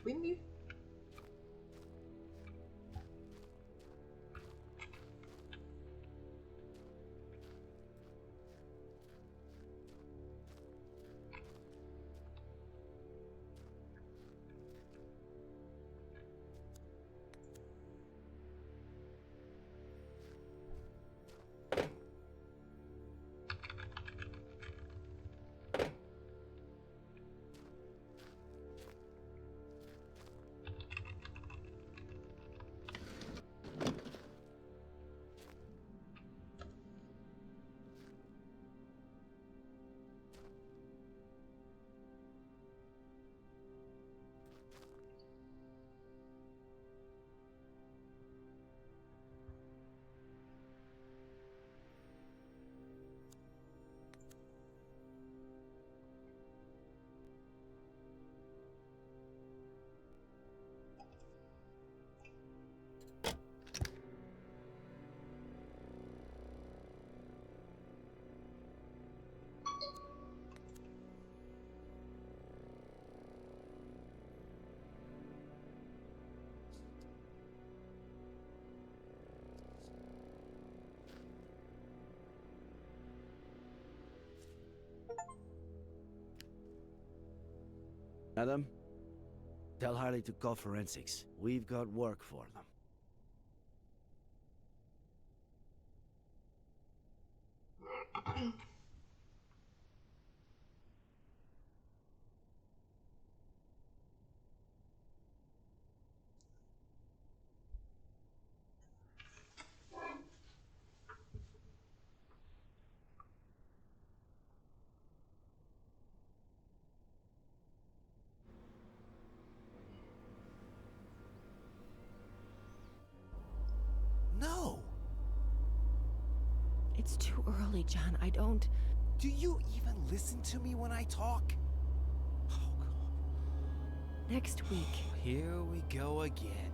quindi? Adam, tell Harley to call forensics. We've got work for them. No! It's too early, John. I don't... Do you even listen to me when I talk? Oh, God. Next week. Here we go again.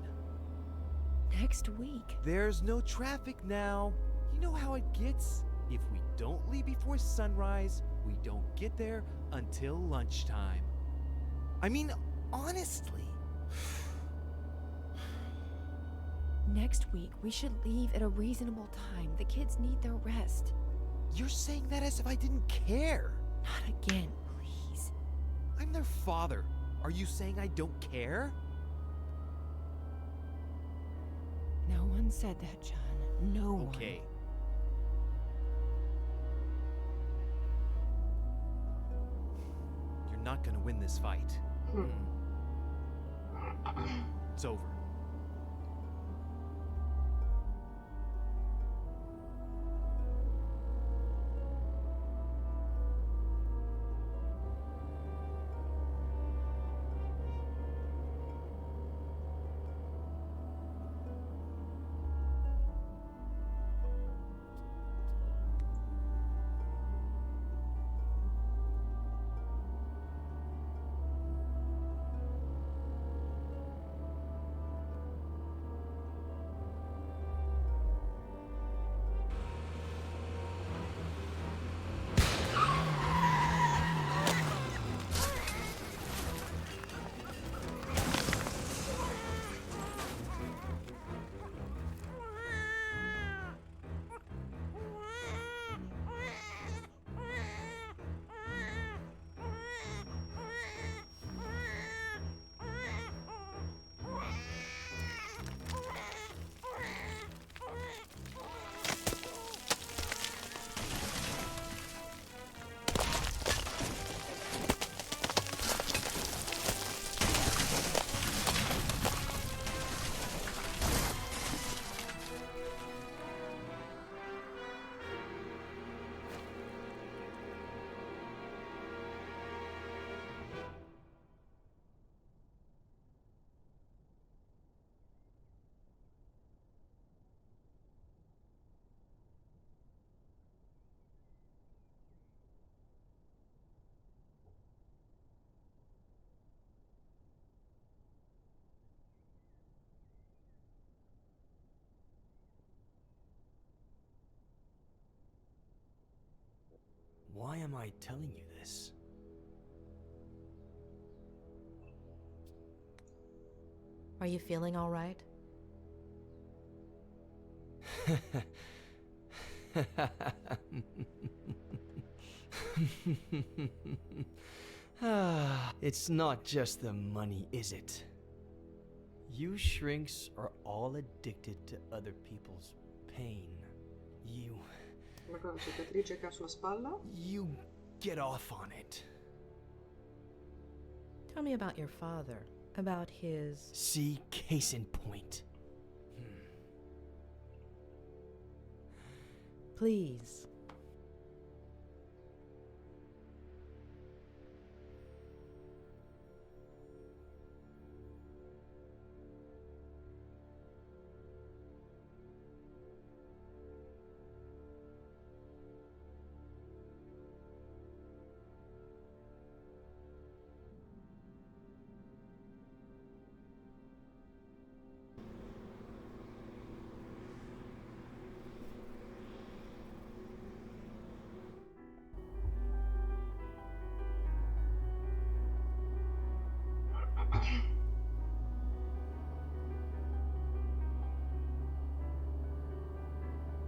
Next week. There's no traffic now. You know how it gets? If we don't leave before sunrise, we don't get there until lunchtime. I mean, honestly. Next week, we should leave at a reasonable time. The kids need their rest. You're saying that as if I didn't care. Not again, please. I'm their father. Are you saying I don't care? No one said that, John. No one. Okay. You're not gonna win this fight. It's over. Why am I telling you this? Are you feeling all right? It's not just the money, is it? You shrinks are all addicted to other people's pain. Guarda la cicatrice che ha sulla spalla. You get off on it. Tell me about your father, about his... See, case in point. Please.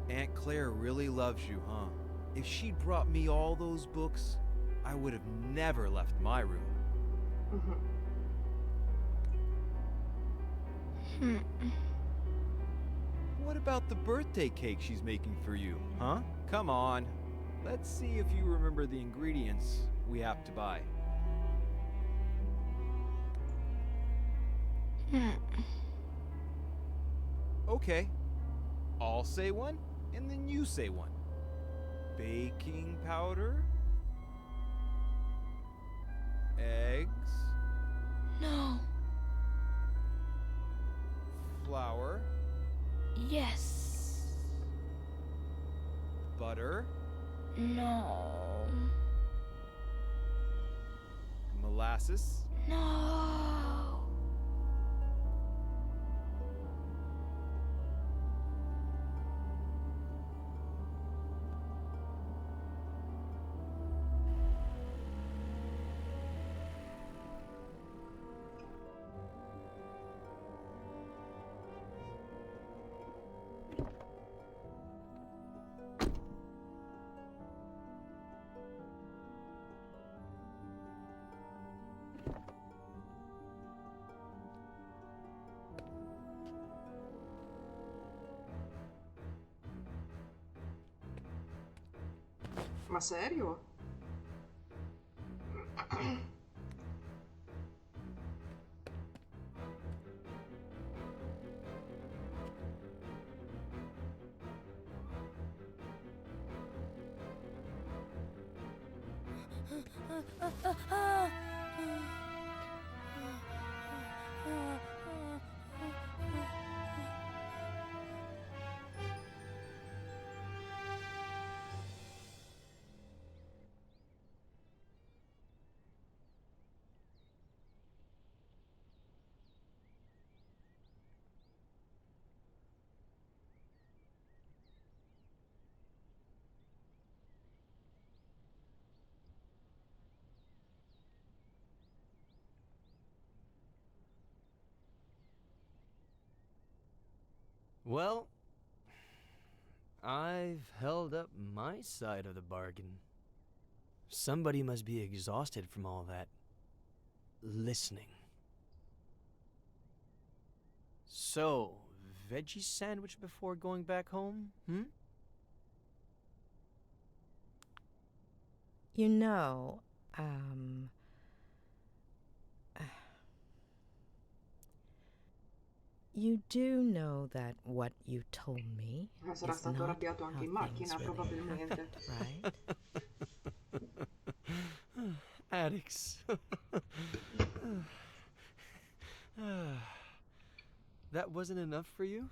Aunt Claire really loves you, huh? If she'd brought me all those books, I would have never left my room. What about the birthday cake she's making for you, huh? Come on. Let's see if you remember the ingredients we have to buy. Okay. I'll say one, and then you say one. Baking powder? Eggs? No. Flour? Yes. Butter? No. Molasses? No. Ma serio? Well, I've held up my side of the bargain. Somebody must be exhausted from all that listening. So, veggie sandwich before going back home, You know, you do know that what you told me Sarà is stato not arrabbiato anche how in macchina, things really probabilmente. happened, right? Addicts. That wasn't enough for you?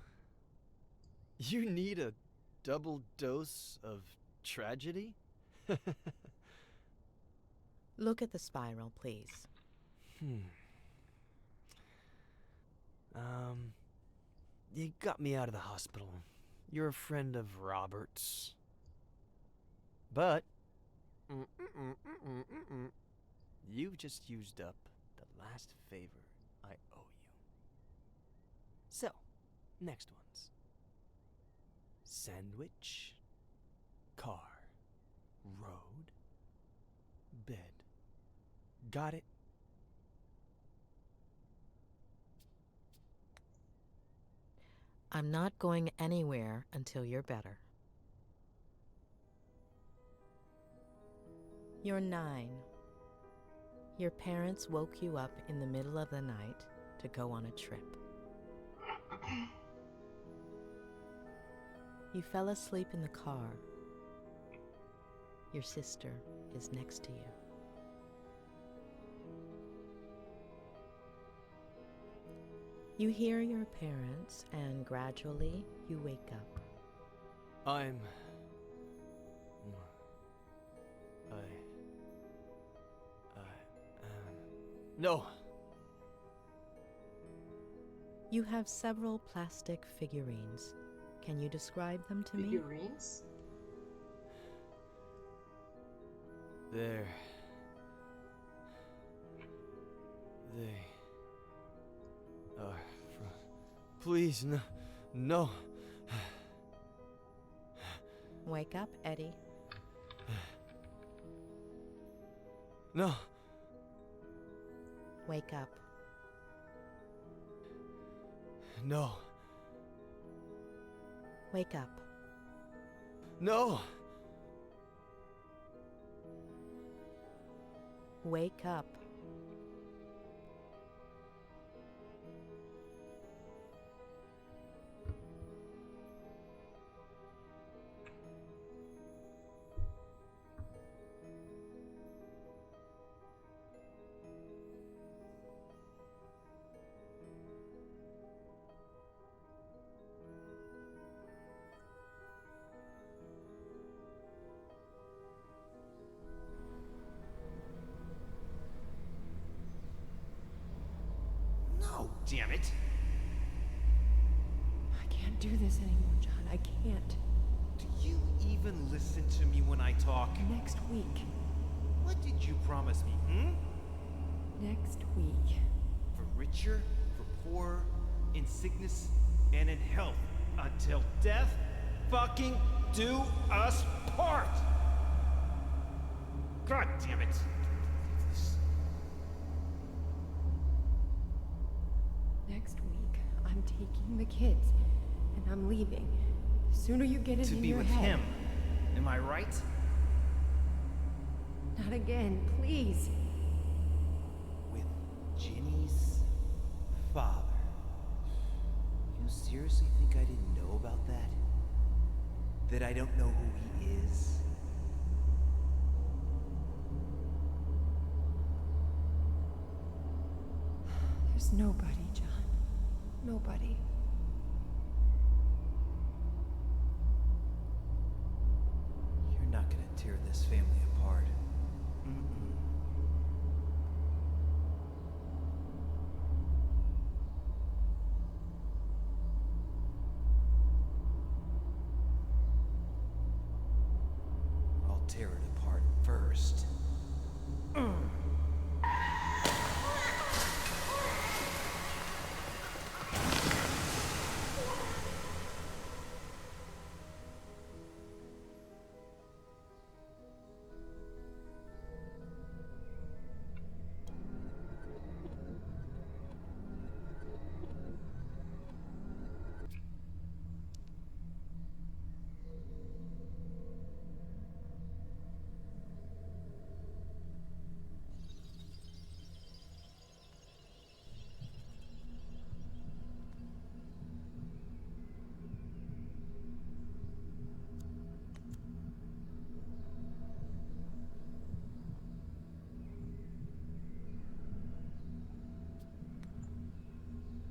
You need a double dose of tragedy? Look at the spiral, please. You got me out of the hospital. You're a friend of Robert's. But you've just used up the last favor I owe you. Next ones. Sandwich, car, road, bed. Got it? I'm not going anywhere until you're better. You're 9. Your parents woke you up in the middle of the night to go on a trip. You fell asleep in the car. Your sister is next to you. You hear your parents, and gradually you wake up. I'm... No! You have several plastic figurines. Can you describe them to me? Figurines? They... are from... Please, no. No. Wake up, Eddie. No. Wake up. No. Wake up. No. Wake up. No, damn it. I can't do this anymore, John. I can't. Do you even listen to me when I talk? Next week. What did you promise me, Next week. For richer, for poorer, in sickness and in health, until death fucking do us part! God damn it! Next week, I'm taking the kids, and I'm leaving. The sooner you get it To in be your with head. him, am I right? Not again, please. With Ginny's father. You seriously think I didn't know about that? That I don't know who he is? There's nobody, John. Nobody. You're not gonna tear this family apart. I'll tear it apart first.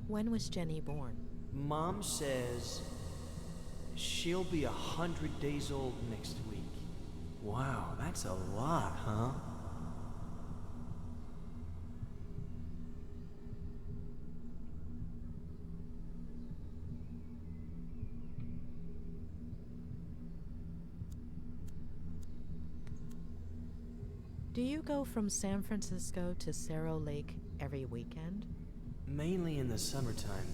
When was Jenny born? Mom says she'll be 100 days old next week. Wow, that's a lot, huh? Do you go from San Francisco to Cerro Lake every weekend? Mainly in the summertime.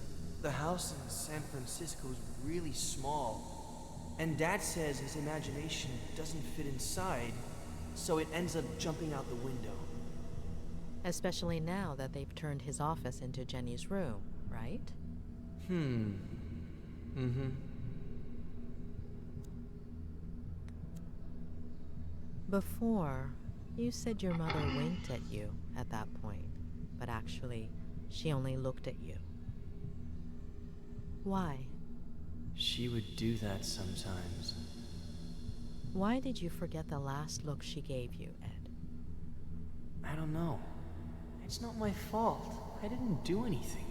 the house in San Francisco is really small, and Dad says his imagination doesn't fit inside, so it ends up jumping out the window. Especially now that they've turned his office into Jenny's room, right? Before, you said your mother winked at you at that point, but actually, she only looked at you. Why? She would do that sometimes. Why did you forget the last look she gave you, Ed? I don't know. It's not my fault. I didn't do anything.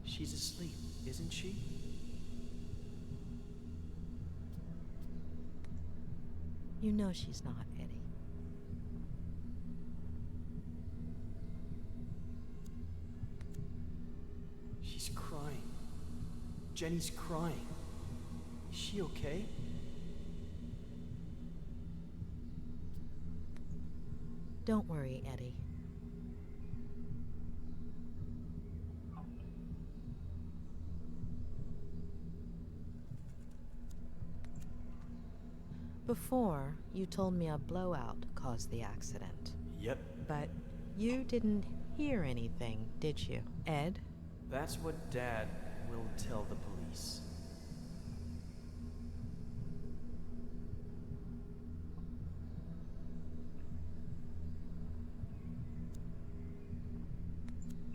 She's asleep, isn't she? You know she's not, Eddie. She's crying. Jenny's crying. Is she okay? Don't worry, Eddie. Before, you told me a blowout caused the accident. Yep. But you didn't hear anything, did you, Ed? That's what Dad will tell the police.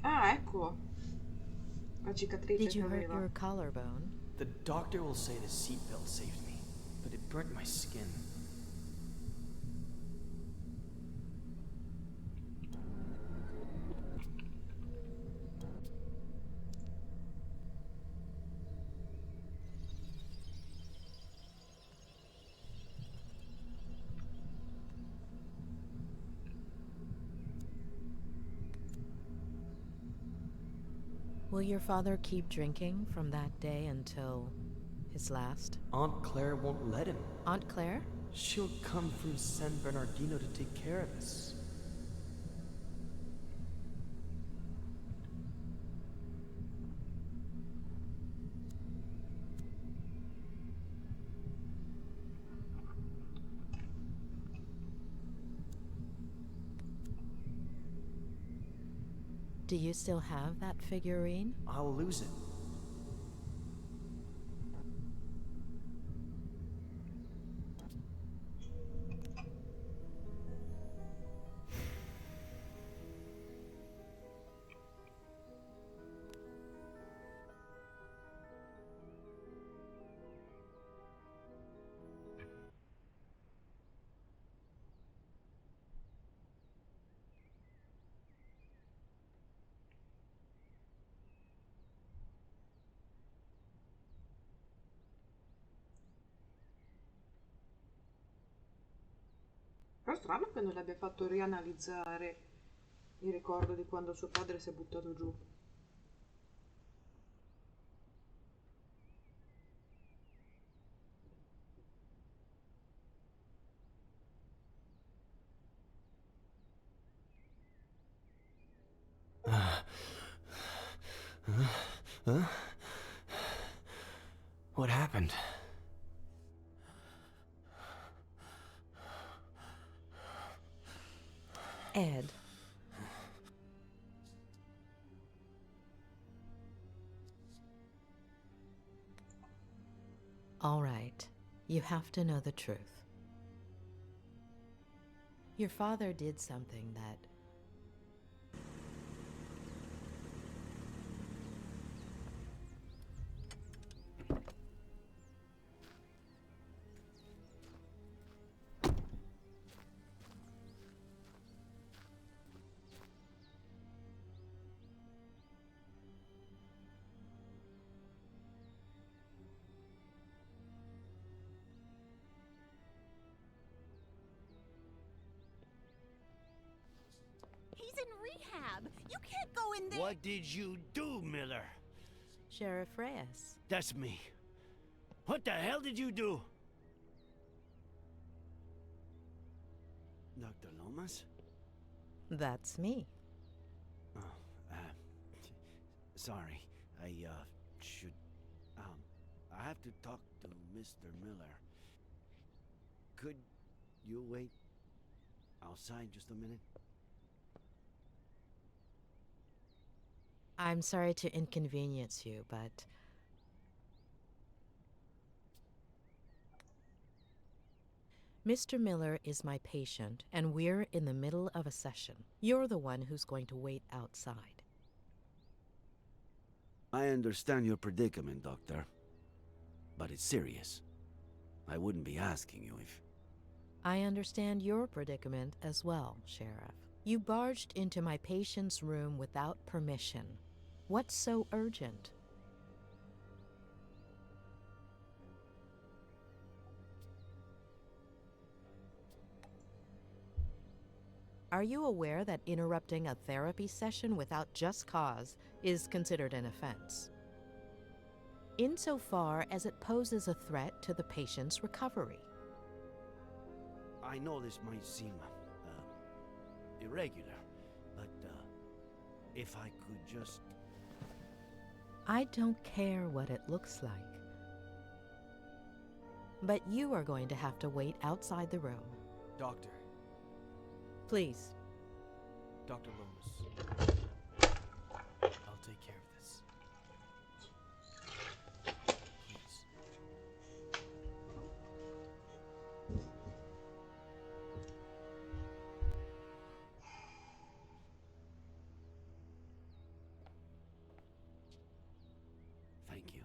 Ah, ecco. La cicatrice Did you che hurt aveva. your collarbone? The doctor will say the seatbelt saved me, but it burnt my skin. Will your father keep drinking from that day until his last? Aunt Claire won't let him. Aunt Claire? She'll come from San Bernardino to take care of us. Do you still have that figurine? I'll lose it. Però è strano che non le abbia fatto rianalizzare il ricordo di quando suo padre si è buttato giù. Huh? What happened? Ed. All right, you have to know the truth. Your father did something that He's in rehab. You can't go in there. What did you do, Miller? Sheriff Reyes. That's me. What the hell did you do? Dr. Lomas? That's me. Oh, sorry. I should, I have to talk to Mr. Miller. Could you wait outside just a minute? I'm sorry to inconvenience you, but Mr. Miller is my patient, and we're in the middle of a session. You're the one who's going to wait outside. I understand your predicament, Doctor. But it's serious. I wouldn't be asking you if... I understand your predicament as well, Sheriff. You barged into my patient's room without permission. What's so urgent? Are you aware that interrupting a therapy session without just cause is considered an offense? Insofar as it poses a threat to the patient's recovery. I know this might seem, irregular, but, if I could just... I don't care what it looks like. But you are going to have to wait outside the room. Doctor. Please. Dr. Lomas. I'll take care of this. Please. Thank you.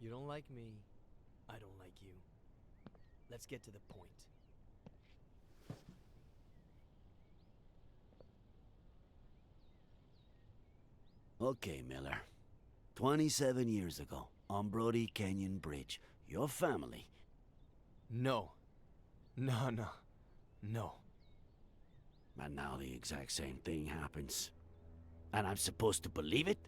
You don't like me, I don't like you. Let's get to the point. Okay, Miller. 27 years ago, on Brody Canyon Bridge, your family... No. No. And now the exact same thing happens. And I'm supposed to believe it?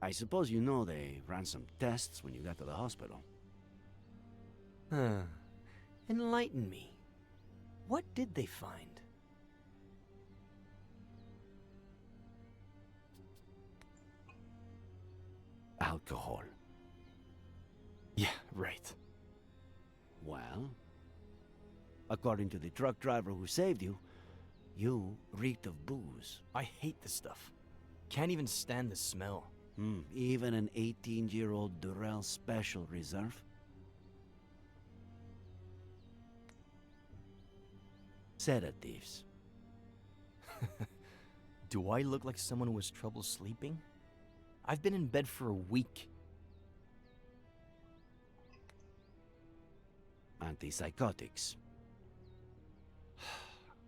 I suppose you know they ran some tests when you got to the hospital. Enlighten me. What did they find? Alcohol. Yeah, right. Well, according to the truck driver who saved you, you reeked of booze. I hate this stuff. Can't even stand the smell. Even an 18-year-old Durrell Special Reserve? Sedatives. Do I look like someone who has trouble sleeping? I've been in bed for a week. Antipsychotics.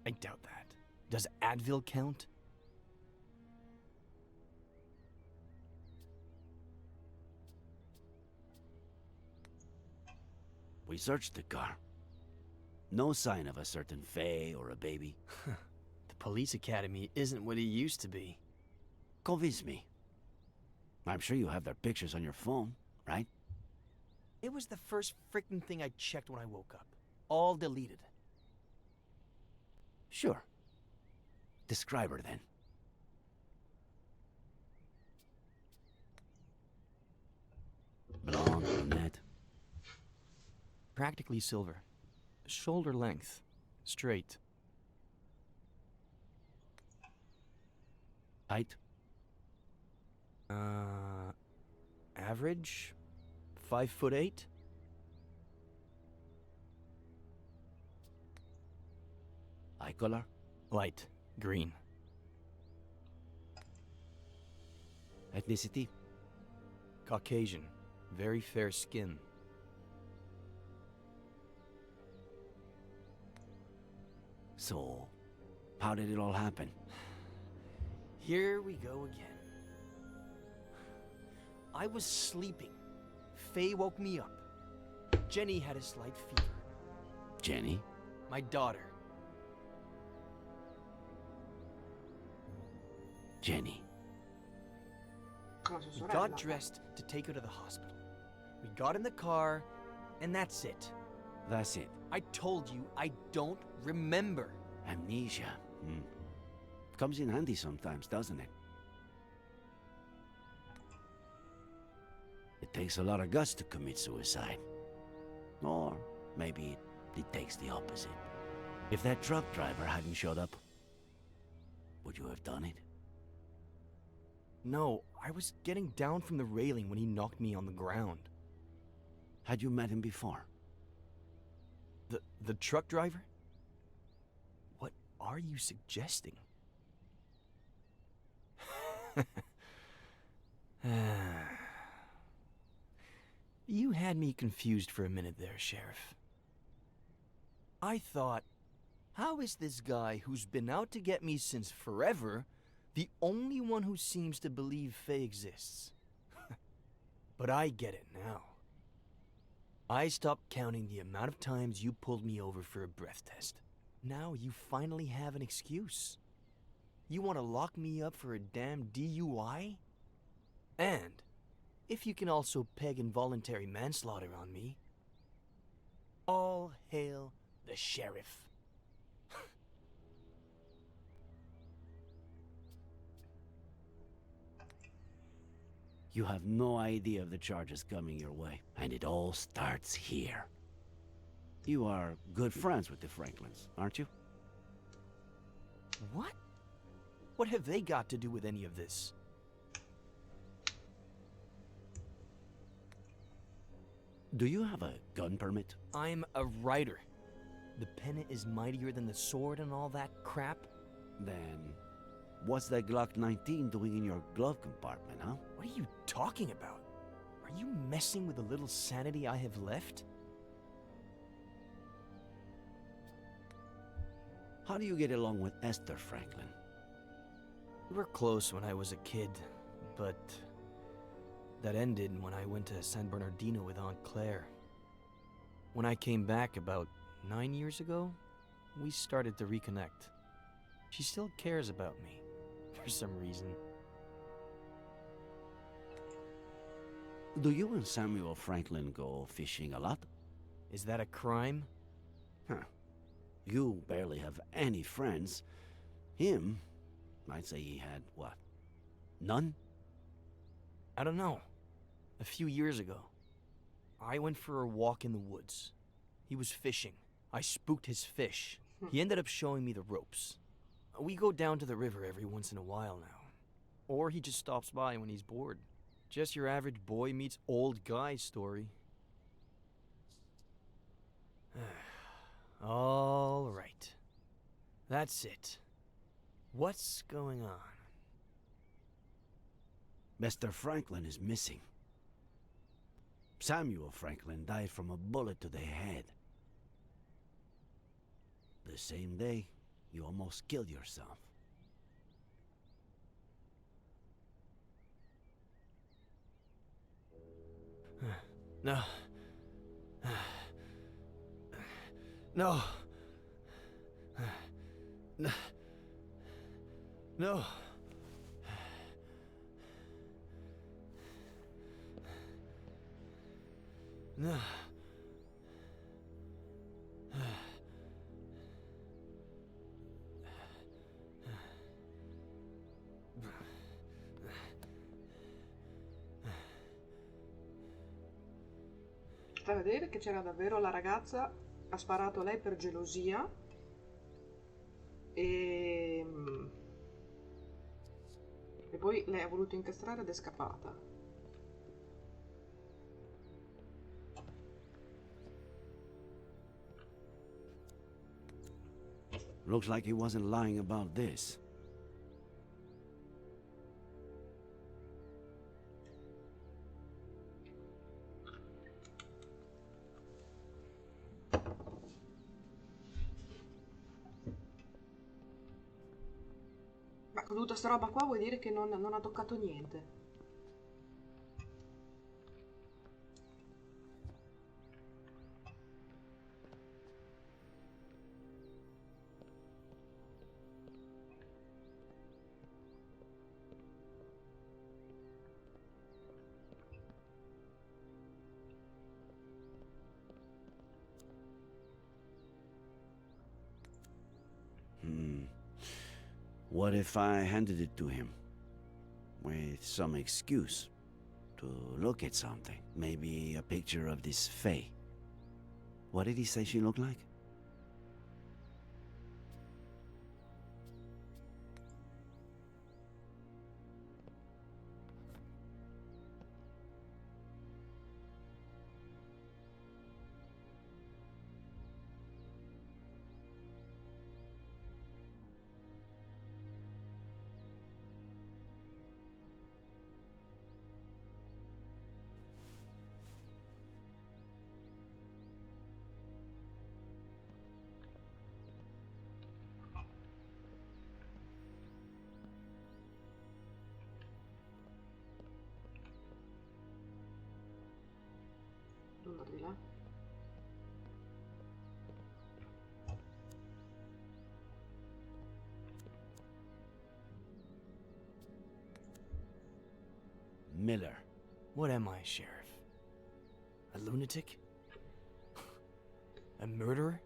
I doubt that. Does Advil count? We searched the car. No sign of a certain Faye or a baby. The police academy isn't what it used to be. Convince me. I'm sure you have their pictures on your phone, right? It was the first freaking thing I checked when I woke up. All deleted. Sure. Describe her then. Blonde, brunette. Practically silver. Shoulder length. Straight. Height? Average? 5'8". Eye color? Light. Green. Ethnicity? Caucasian. Very fair skin. So, how did it all happen? Here we go again. I was sleeping. Faye woke me up. Jenny had a slight fever. Jenny? My daughter. Jenny. La sua We sorella. got dressed to take her to the hospital. We got in the car, and that's it. That's it. I told you I don't remember. Amnesia. Comes in handy sometimes, doesn't it? It takes a lot of guts to commit suicide. Or maybe it takes the opposite. If that truck driver hadn't showed up, would you have done it? No, I was getting down from the railing when he knocked me on the ground. Had you met him before? The truck driver? What are you suggesting? You had me confused for a minute there, Sheriff. I thought, how is this guy who's been out to get me since forever the only one who seems to believe Faye exists? But I get it now. I stopped counting the amount of times you pulled me over for a breath test. Now you finally have an excuse. You want to lock me up for a damn DUI? And if you can also peg involuntary manslaughter on me, all hail the sheriff. You have no idea of the charges coming your way, and it all starts here. You are good friends with the Franklins, aren't you? What? What have they got to do with any of this? Do you have a gun permit? I'm a writer. The pen is mightier than the sword and all that crap. Then, what's that Glock 19 doing in your glove compartment, huh? What are you talking about? Are you messing with the little sanity I have left? How do you get along with Esther Franklin? We were close when I was a kid, but that ended when I went to San Bernardino with Aunt Claire. When I came back about 9 years ago, we started to reconnect. She still cares about me, for some reason. Do you and Samuel Franklin go fishing a lot? Is that a crime? Huh. You barely have any friends. Him, I'd say he had, what, none? I don't know. A few years ago, I went for a walk in the woods. He was fishing. I spooked his fish. He ended up showing me the ropes. We go down to the river every once in a while now. Or he just stops by when he's bored. Just your average boy meets old guy story. All right. That's it. What's going on? Mr. Franklin is missing. Samuel Franklin died from a bullet to the head. The same day, you almost killed yourself. No. No. No. No. No. Sta a vedere che c'era davvero la ragazza, ha sparato a lei per gelosia e poi lei ha voluto incastrare ed è scappata. Looks like he wasn't lying about this. Ma con tutta sta roba qua vuol dire che non ha toccato niente. What if I handed it to him? With some excuse. To look at something. Maybe a picture of this Faye. What did he say she looked like? Non di là. Miller. What am I, Sheriff? A lunatic? A murderer?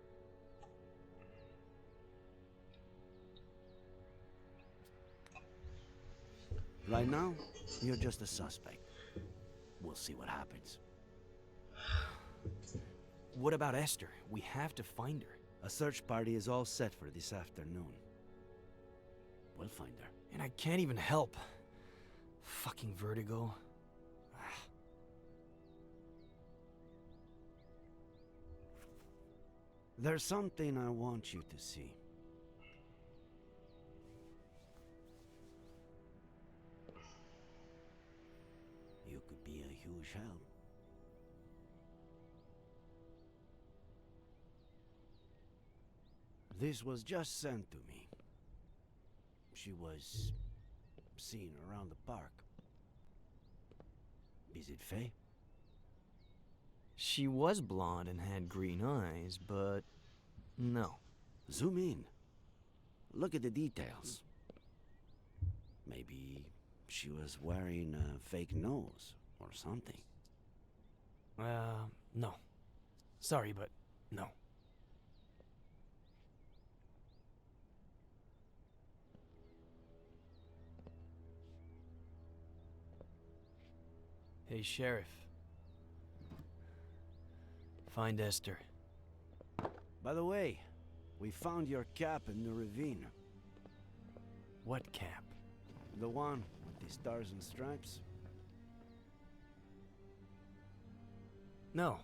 Right now, you're just a suspect. We'll see what happens. What about Esther? We have to find her. A search party is all set for this afternoon. We'll find her. And I can't even help. Fucking vertigo. There's something I want you to see. You could be a huge help. This was just sent to me. She was seen around the park. Is it Faye? She was blonde and had green eyes, but no. Zoom in. Look at the details. Maybe she was wearing a fake nose or something. No. Sorry, but no. Hey, Sheriff. Find Esther. By the way, we found your cap in the ravine. What cap? The one with the stars and stripes. No.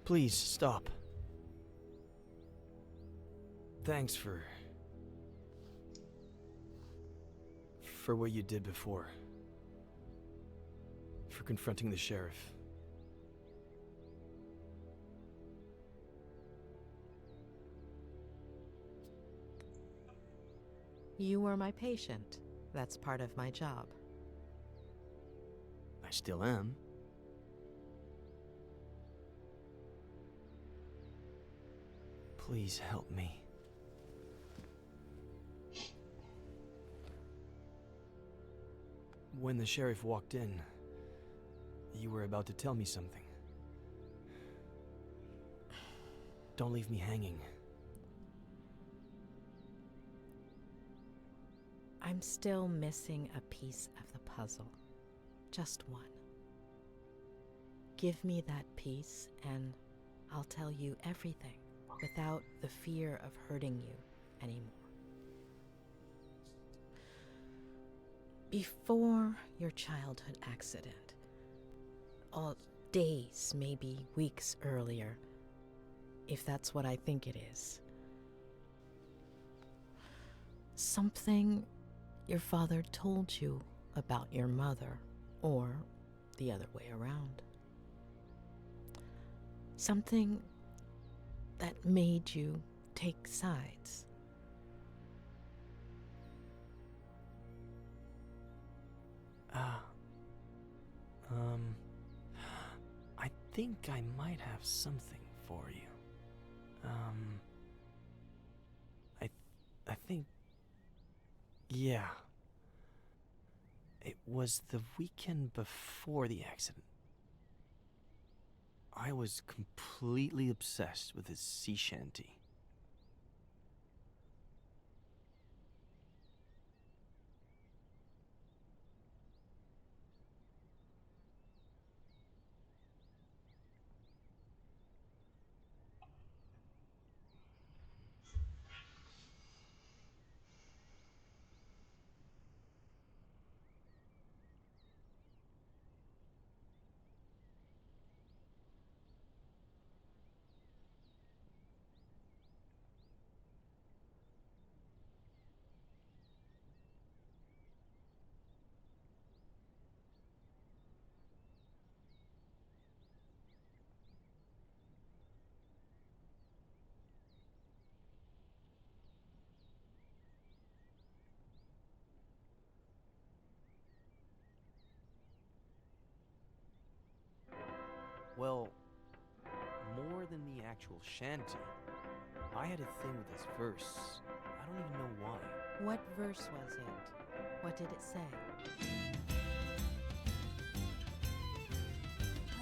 Please, stop. Thanks for what you did before. For confronting the sheriff. You were my patient. That's part of my job. I still am. Please help me. When the sheriff walked in, you were about to tell me something. Don't leave me hanging. I'm still missing a piece of the puzzle. Just one. Give me that piece and I'll tell you everything without the fear of hurting you anymore. Before your childhood accident, or days, maybe weeks earlier, if that's what I think it is, something your father told you about your mother, or the other way around. Something that made you take sides. I think I might have something for you. I think, yeah. It was the weekend before the accident. I was completely obsessed with his sea shanty. Well, more than the actual shanty, I had a thing with this verse. I don't even know why. What verse was it? What did it say?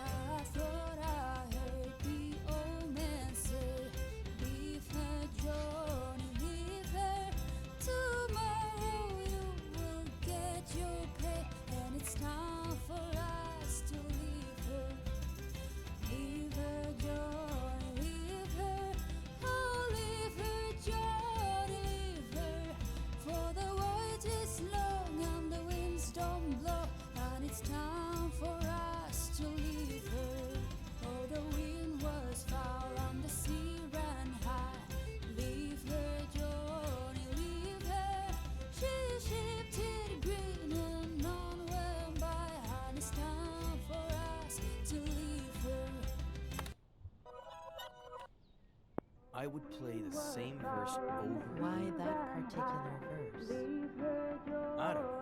I thought I heard the old man say, leave her, Johnny, leave her. Tomorrow you will get your pay, and it's time for us to leave her. Leave her, Johnny, leave her. Oh, leave her, Johnny, leave her. For the voyage is long and the winds don't blow, and it's time for us to leave her. Oh, the wind was foul and the sea ran high. Leave her, Johnny, leave her. She shifted green and none went by, and it's time for us to leave her. I would play the same verse over. Why that particular verse? I don't know.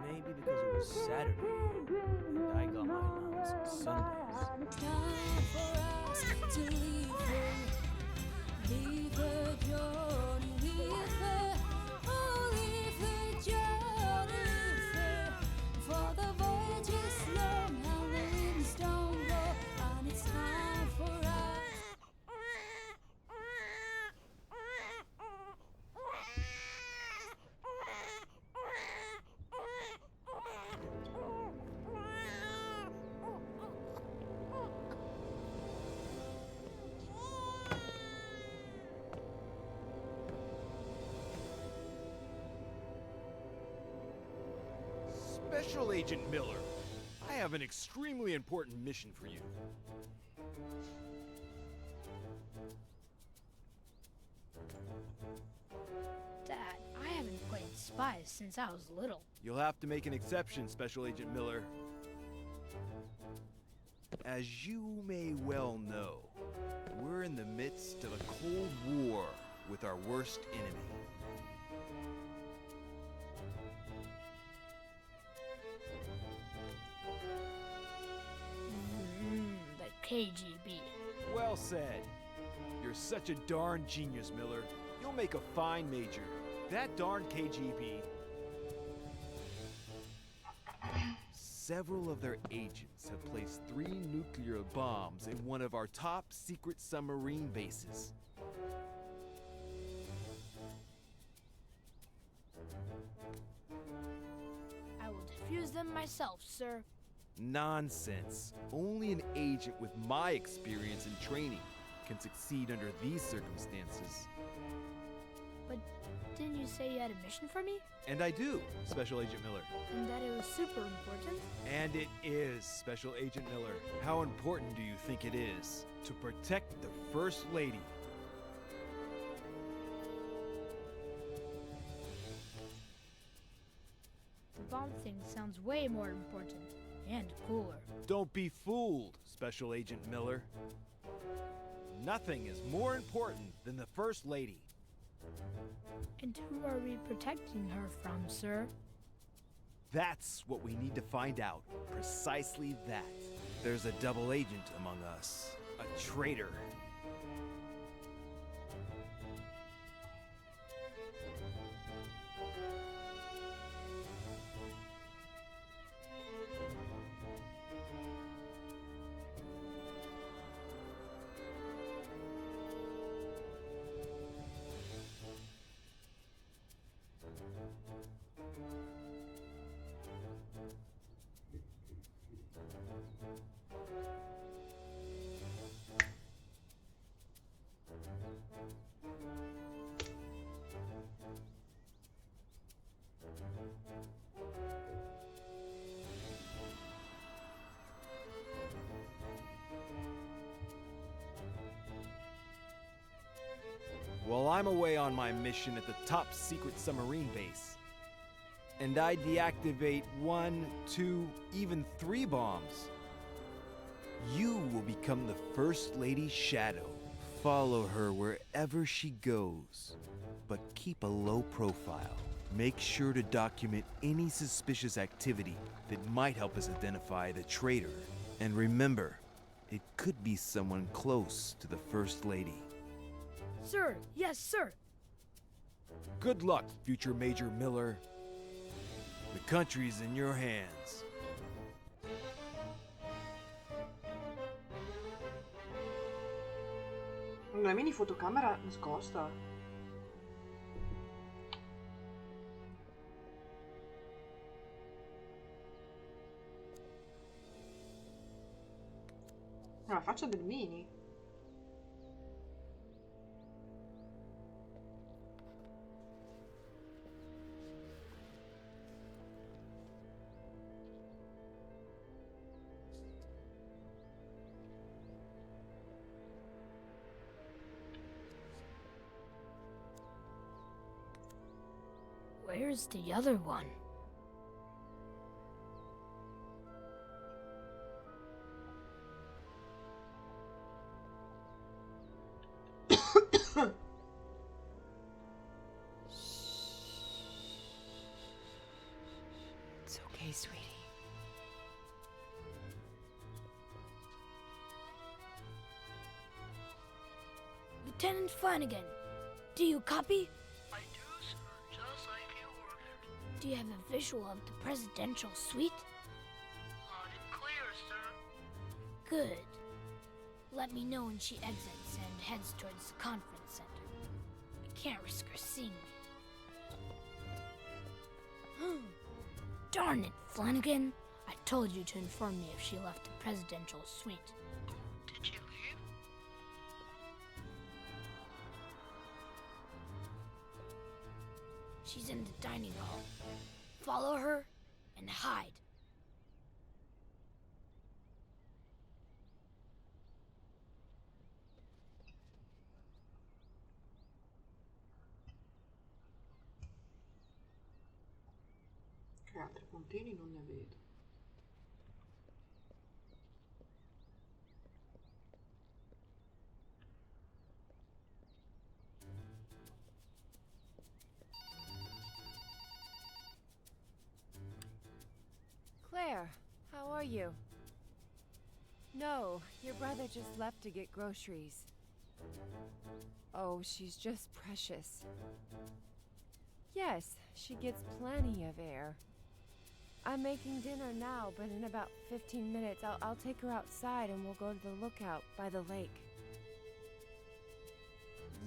Maybe because it was Saturday and I got my allowance on Sundays. It's time for us to leave her. Leave her, Johnny, leave her. Oh, leave her, Johnny, leave her. For the voyage is long and the Special Agent Miller, I have an extremely important mission for you. Dad, I haven't played spies since I was little. You'll have to make an exception, Special Agent Miller. As you may well know, we're in the midst of a Cold War with our worst enemy. The KGB. Well said. You're such a darn genius, Miller. You'll make a fine major. That darn KGB. Several of their agents have placed 3 nuclear bombs in one of our top secret submarine bases. I will defuse them myself, sir. Nonsense. Only an agent with my experience and training can succeed under these circumstances. But didn't you say you had a mission for me? And I do, Special Agent Miller. And that it was super important? And it is, Special Agent Miller. How important do you think it is to protect the First Lady? The bomb thing sounds way more important and cooler. Don't be fooled, Special Agent Miller. Nothing is more important than the First Lady. And who are we protecting her from, sir? That's what we need to find out. Precisely that. There's a double agent among us. A traitor. While I'm away on my mission at the top secret submarine base, and I deactivate 1, 2, even 3 bombs, you will become the First Lady's shadow. Follow her wherever she goes, but keep a low profile. Make sure to document any suspicious activity that might help us identify the traitor. And remember, it could be someone close to the First Lady. Sir, yes, sir. Good luck, future Major Miller. The country's in your hands. Una mini fotocamera nascosta. La faccia del mini. Where's the other one? It's okay, sweetie. Lieutenant Flanagan, do you copy? I do, sir, just like you ordered. Do you have a visual of the presidential suite? Loud and clear, sir. Good. Let me know when she exits and heads towards the conference center. I can't risk her seeing me. Darn it, Flanagan. I told you to inform me if she left the presidential suite. Did she leave? She's in the dining hall. Follow her and hide. Che altri puntini non ne vedo. Claire, how are you? No, your brother just left to get groceries. Oh, she's just precious. Yes, she gets plenty of air. I'm making dinner now, but in about 15 minutes I'll take her outside and we'll go to the lookout by the lake.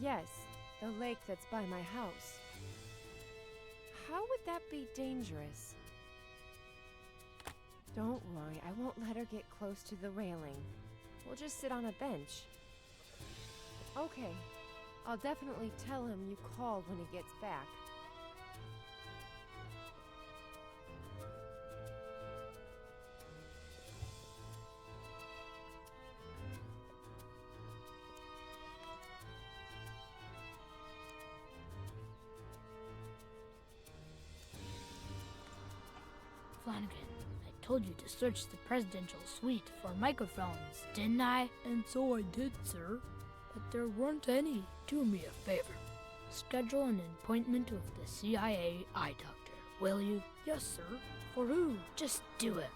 Yes, the lake that's by my house. How would that be dangerous? Don't worry, I won't let her get close to the railing. We'll just sit on a bench. Okay, I'll definitely tell him you called when he gets back. Flanagan, I told you to search the presidential suite for microphones, didn't I? And so I did, sir. But there weren't any. Do me a favor. Schedule an appointment with the CIA eye doctor, will you? Yes, sir. For who? Just do it.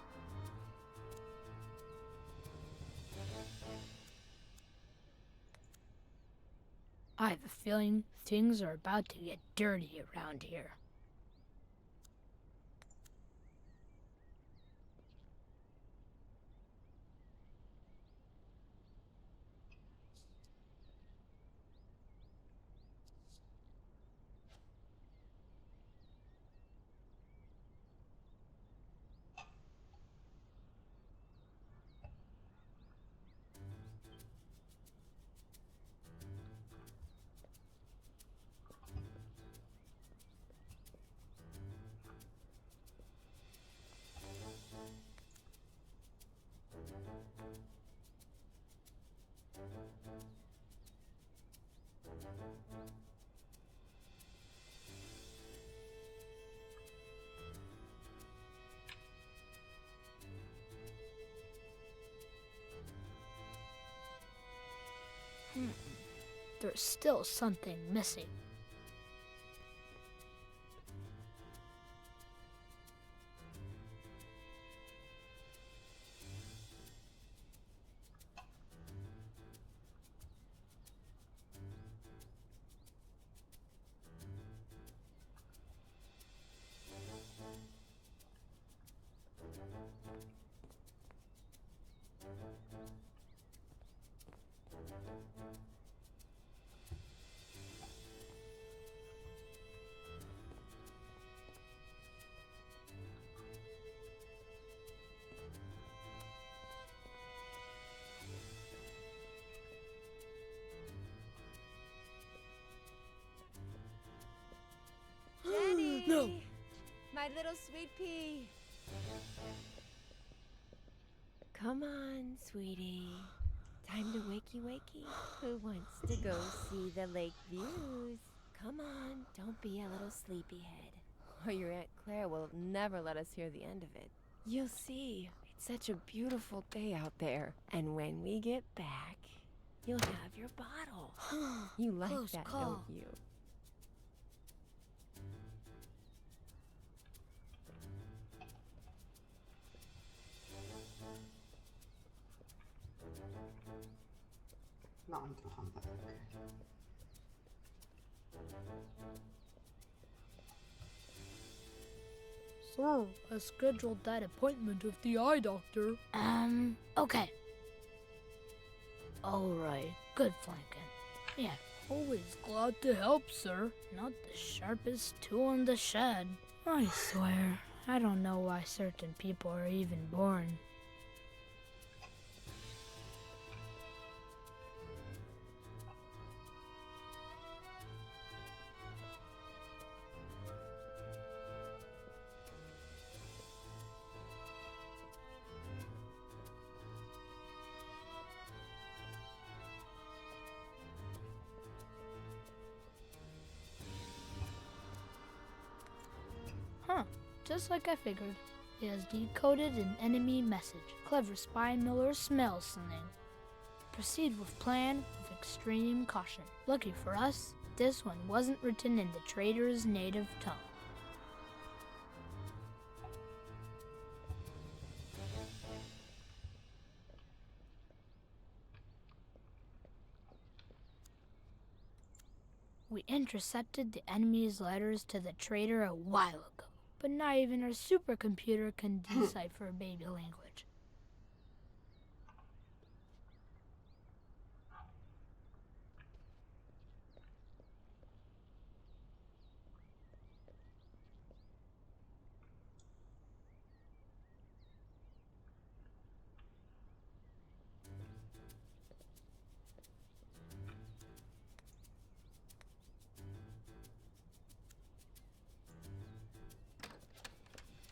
I have a feeling things are about to get dirty around here. There's still something missing. Jenny! No! My little sweet pea! Come on, sweetie. Time to wakey wakey. Who wants to go see the lake views? Come on, don't be a little sleepyhead. Or your Aunt Claire will never let us hear the end of it. You'll see. It's such a beautiful day out there. And when we get back, you'll have your bottle. You like Close that, call. don't you? No, non te lo fanno fare, ok. Sir, I scheduled that appointment with the eye doctor. Okay. Alright, good flanking. Yeah, Always glad to help, sir. not the sharpest tool in the shed. I swear, I don't know why certain people are even born. Just like I figured. It has decoded an enemy message. Clever spy Miller smells something. Proceed with plan with extreme caution. Lucky for us, this one wasn't written in the traitor's native tongue. We intercepted the enemy's letters to the traitor a while ago, but not even our supercomputer can decipher baby language.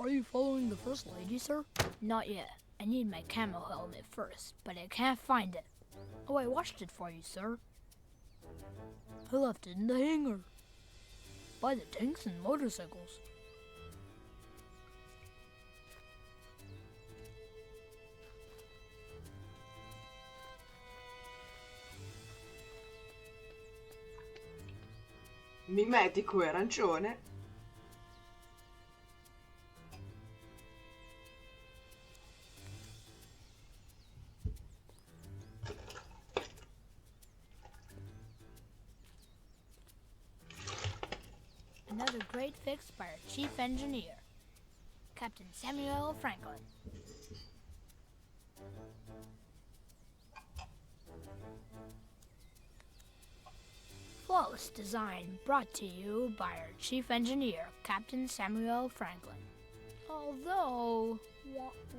Are you following the First Lady, sir? Not yet. I need my camo helmet first, but I can't find it. Oh, I washed it for you, sir. I left it in the hangar. By the tanks and motorcycles. Mimetico e arancione. Another great fix by our chief engineer, Captain Samuel Franklin. Flawless design brought to you by our chief engineer, Captain Samuel Franklin. Although,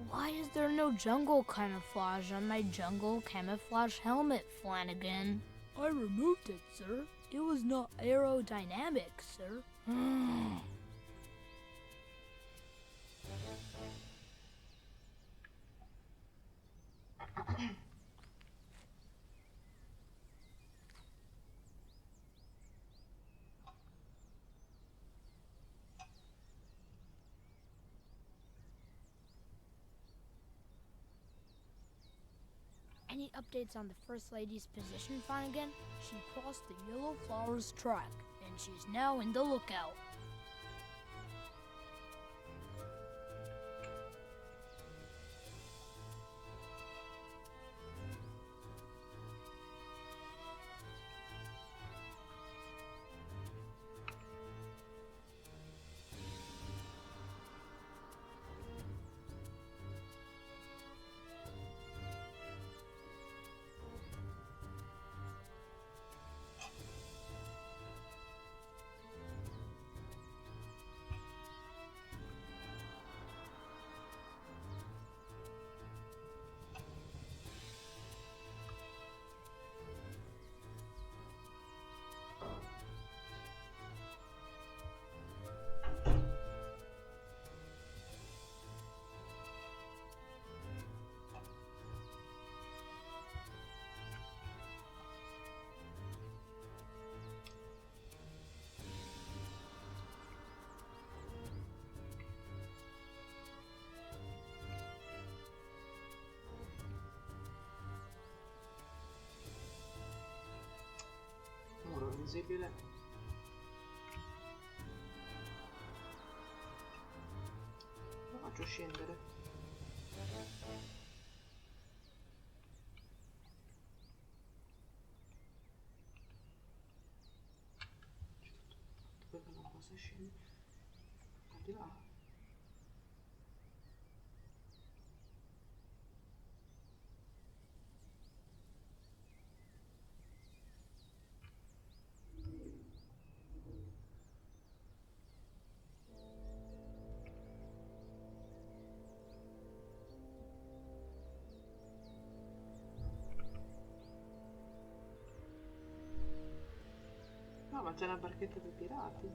why is there no jungle camouflage on my jungle camouflage helmet, Flanagan? I removed it, sir. It was not aerodynamic, sir. Any updates on the First Lady's position, Flanagan? She crossed the Yellow Flowers track, and she's now in the lookout. Muro invisibile. Lo faccio scendere. Perché non posso scendere? Di là. No, ma c'è una barchetta dei pirati.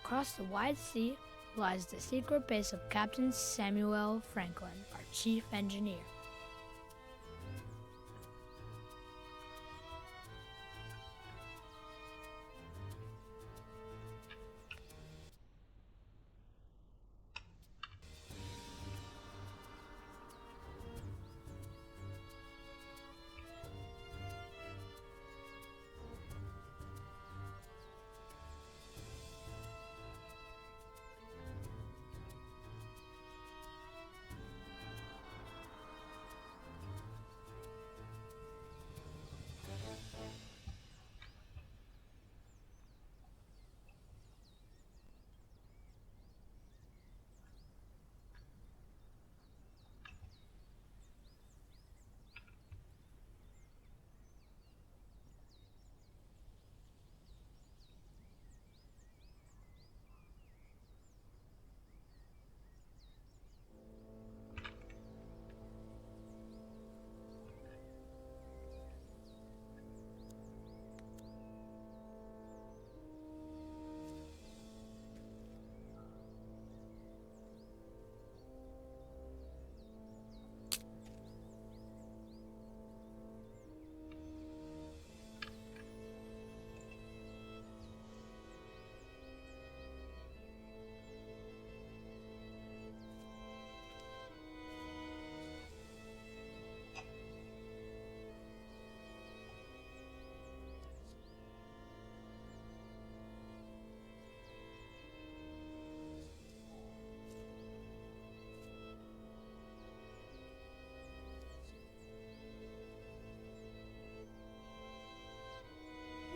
across the wide sea lies the secret base of Captain Samuel Franklin, our chief engineer.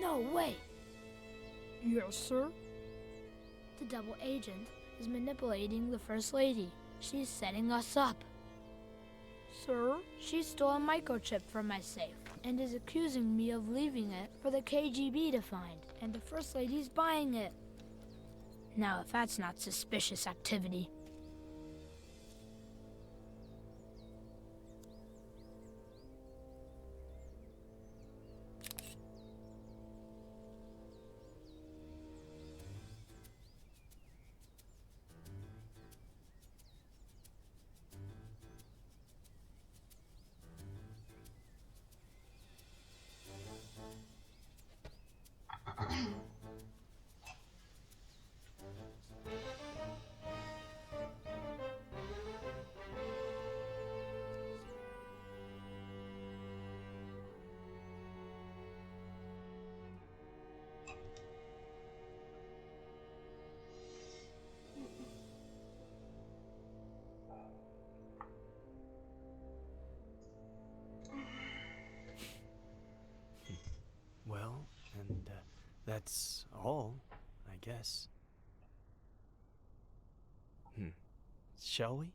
No, wait. Yes, sir? The double agent is manipulating the First Lady. She's setting us up. Sir? She stole a microchip from my safe and is accusing me of leaving it for the KGB to find, and the First Lady's buying it. Now, if that's not suspicious activity. Well, and that's all, I guess. Shall we?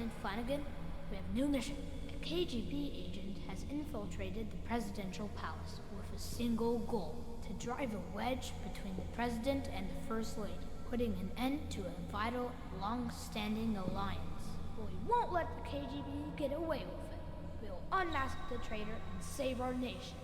Lieutenant Flanagan, we have a new mission. A KGB agent has infiltrated the presidential palace with a single goal: to drive a wedge between the president and the First Lady, putting an end to a vital, long-standing alliance. But we won't let the KGB get away with it. We will unmask the traitor and save our nation.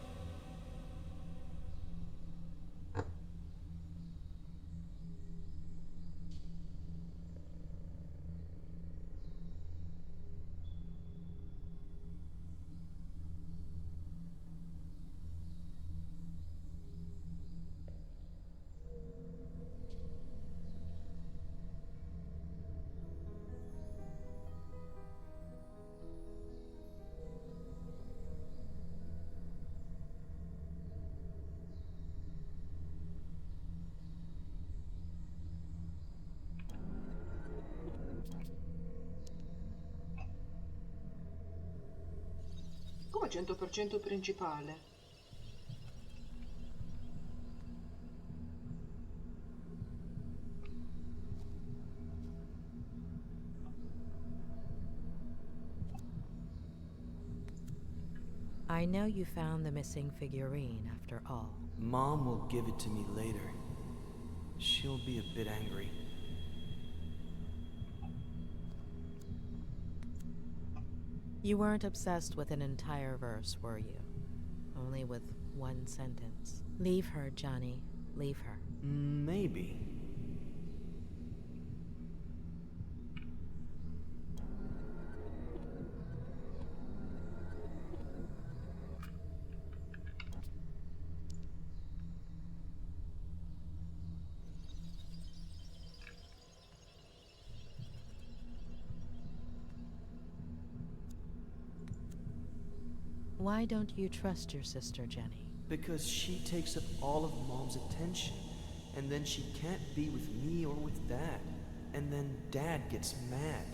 Come 100% principale? I know you found the missing figurine after all. Mom will give it to me later. She'll be a bit angry. You weren't obsessed with an entire verse, were you? Only with one sentence. Leave her, Johnny. Leave her. Maybe. Why don't you trust your sister, Jenny? Because she takes up all of Mom's attention, and then she can't be with me or with Dad, and then Dad gets mad.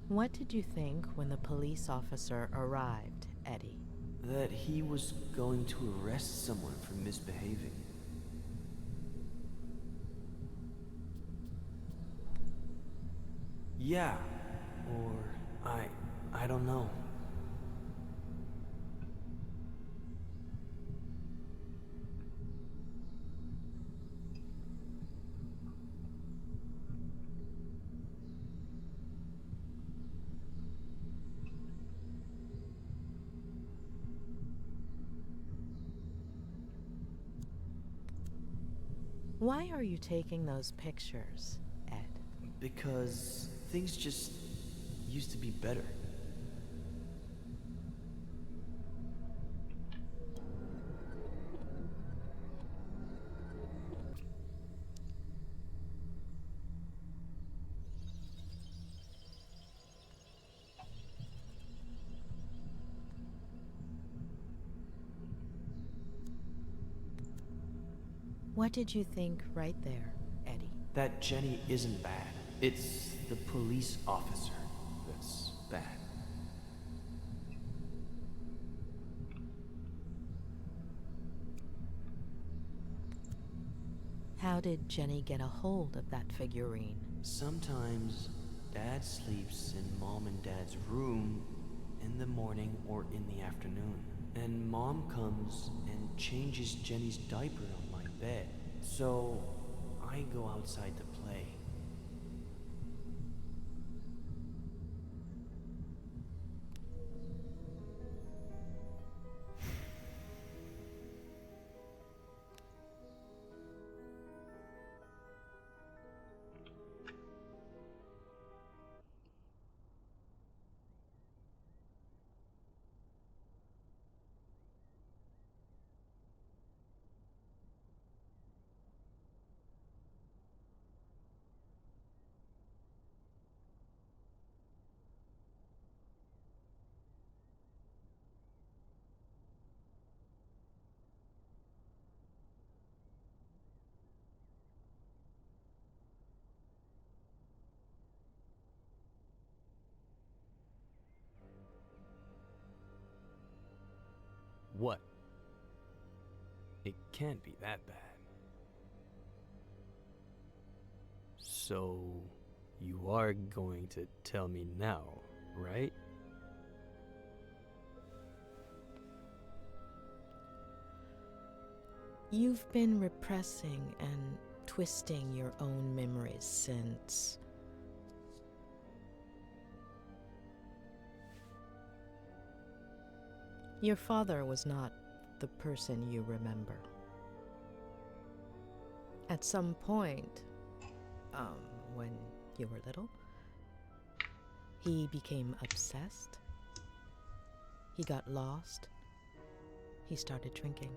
What did you think when the police officer arrived, Eddie? that he was going to arrest someone for misbehaving. Yeah, or I don't know. Why are you taking those pictures, Ed? Because things just used to be better. What did you think right there, Eddie? That Jenny isn't bad. It's the police officer that's bad. How did Jenny get a hold of that figurine? Sometimes Dad sleeps in Mom and Dad's room in the morning or in the afternoon. And Mom comes and changes Jenny's diaper on my bed. So I go outside to play. What? It can't be that bad. So, you are going to tell me now, right? You've been repressing and twisting your own memories since... Your father was not the person you remember. At some point, when you were little, he became obsessed. He got lost. He started drinking.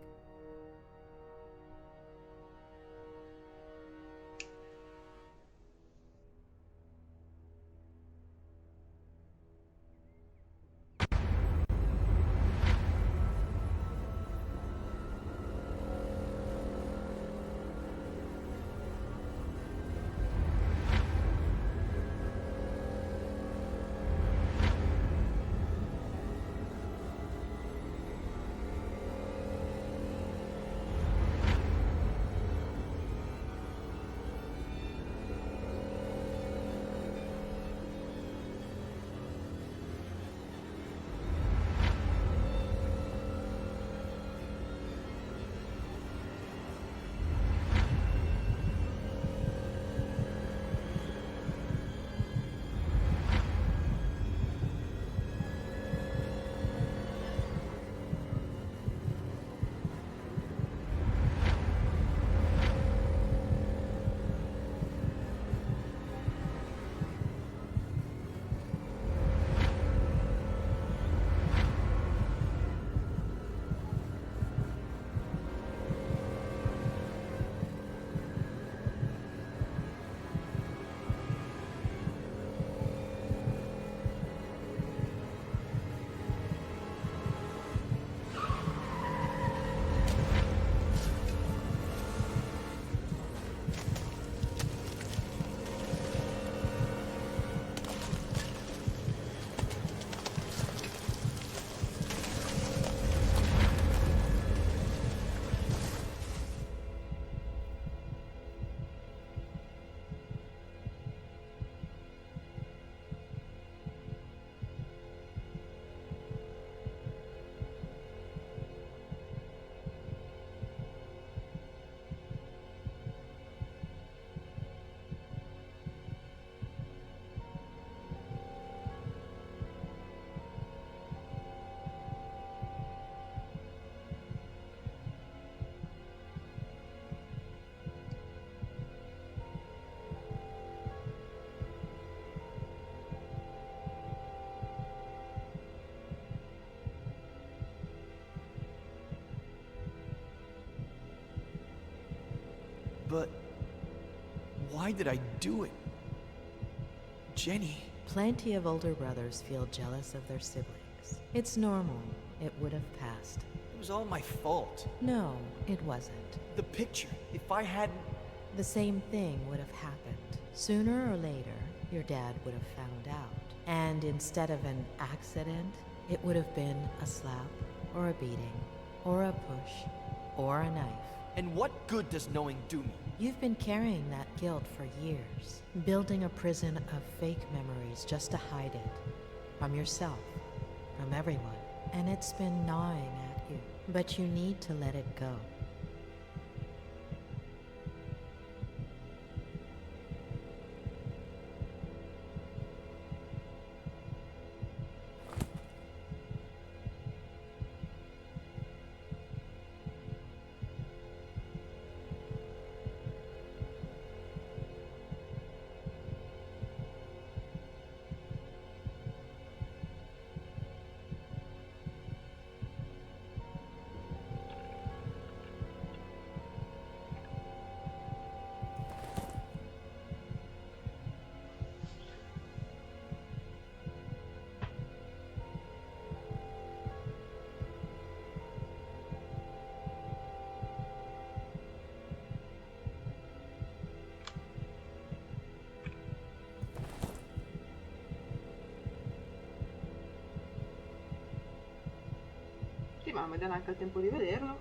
But why did I do it? Jenny. Plenty of older brothers feel jealous of their siblings. It's normal. It would have passed. It was all my fault. No, it wasn't. The picture. If I hadn't... The same thing would have happened. Sooner or later, your dad would have found out. And instead of an accident, it would have been a slap, or a beating, or a push, or a knife. And what good does knowing do me? You've been carrying that guilt for years, building a prison of fake memories just to hide it. From yourself, from everyone. And it's been gnawing at you. But you need to let it go. Sì, ma non mi dà neanche il tempo di vederlo.